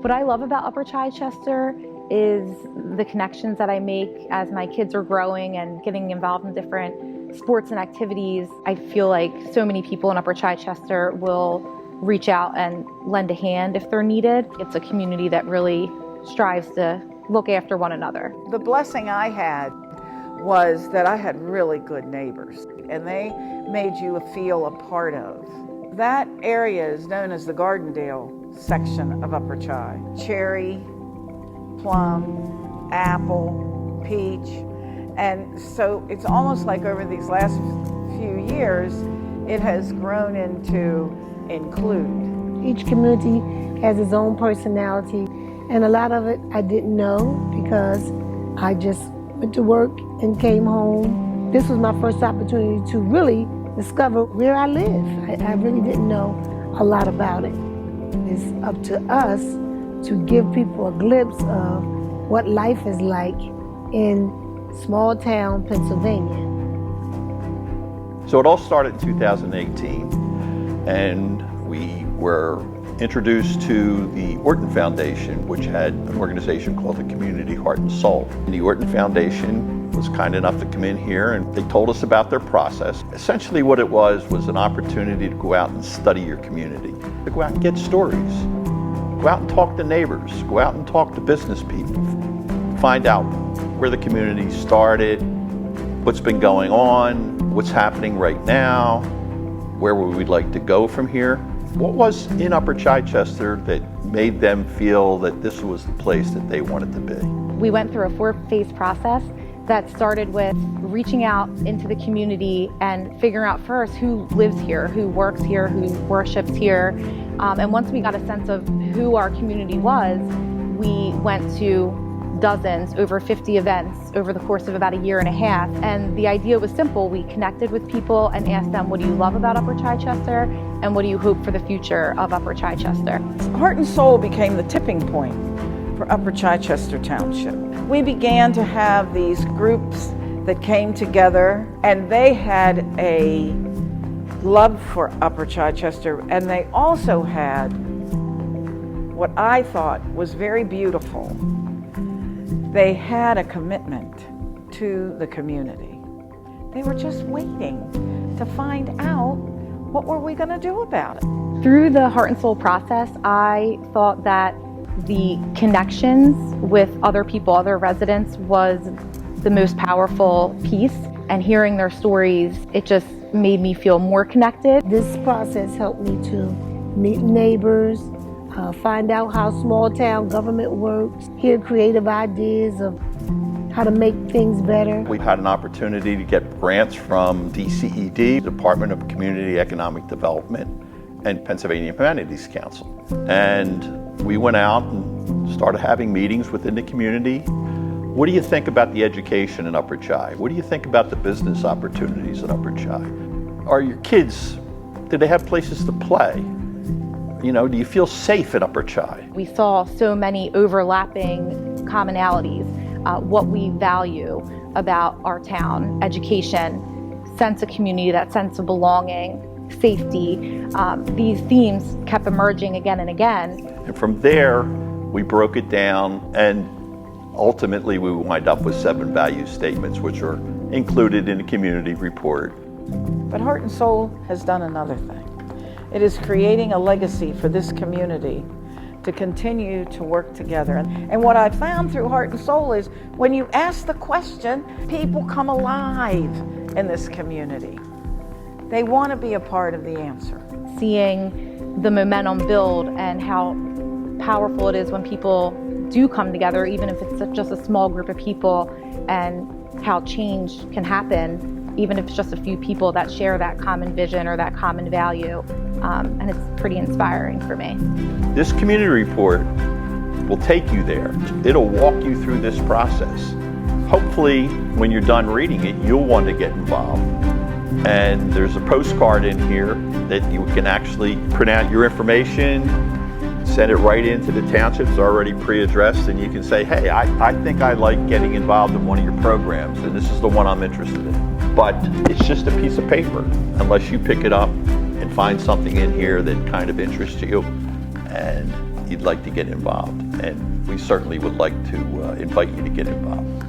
What I love about Upper Chichester is the connections that I make as my kids are growing and getting involved in different sports and activities. I feel like so many people in Upper Chichester will reach out and lend a hand if they're needed. It's a community that really strives to look after one another. The blessing I had was that I had really good neighbors, and they made you feel a part of. That area is known as the Gardendale section of Upper Chi. Cherry, plum, apple, peach, and so it's almost like over these last few years it has grown into include. Each community has its own personality, and a lot of it I didn't know because I just went to work and came home. This was my first opportunity to really discover where I live. I really didn't know a lot about it. It's up to us to give people a glimpse of what life is like in small town Pennsylvania. So it all started in 2018, and we were introduced to the Orton Foundation, which had an organization called the Community Heart and Soul. And the Orton Foundation was kind enough to come in here, and they told us about their process. Essentially what it was an opportunity to go out and study your community, to go out and get stories, go out and talk to neighbors, go out and talk to business people, find out where the community started, what's been going on, what's happening right now, where would we like to go from here. What was in Upper Chichester that made them feel that this was the place that they wanted to be? We went through a 4-phase process that started with reaching out into the community and figuring out first who lives here, who works here, who worships here. And once we got a sense of who our community was, we went to dozens, over 50 events over the course of about a year and a half. And the idea was simple. We connected with people and asked them, what do you love about Upper Chichester? And what do you hope for the future of Upper Chichester? Heart and Soul became the tipping point for Upper Chichester Township. We began to have these groups that came together, and they had a love for Upper Chichester, and they also had what I thought was very beautiful. They had a commitment to the community. They were just waiting to find out what were we going to do about it. Through the Heart and Soul process, I thought that the connections with other people, other residents, was the most powerful piece. And hearing their stories, it just made me feel more connected. This process helped me to meet neighbors, find out how small town government works, hear creative ideas of how to make things better. We had an opportunity to get grants from DCED, Department of Community Economic Development, and Pennsylvania Humanities Council. And we went out and started having meetings within the community. What do you think about the education in Upper Chi? What do you think about the business opportunities in Upper Chi? Are your kids, do they have places to play? You know, do you feel safe in Upper Chi? We saw so many overlapping commonalities, what we value about our town: education, sense of community, that sense of belonging, safety. These themes kept emerging again and again. And from there, we broke it down, and ultimately we wind up with 7 value statements, which are included in the community report. But Heart and Soul has done another thing. It is creating a legacy for this community to continue to work together. And what I found through Heart and Soul is when you ask the question, people come alive in this community. They want to be a part of the answer. Seeing the momentum build and how powerful it is when people do come together, even if it's just a small group of people, and how change can happen even if it's just a few people that share that common vision or that common value. And it's pretty inspiring for me. This community report will take you there. It'll walk you through this process. Hopefully, when you're done reading it, you'll want to get involved. And there's a postcard in here that you can actually print out your information, send it right into the township. It's already pre-addressed, and you can say, hey, I think I like getting involved in one of your programs, and this is the one I'm interested in. But it's just a piece of paper, unless you pick it up and find something in here that kind of interests you. And you'd like to get involved, and we certainly would like to invite you to get involved.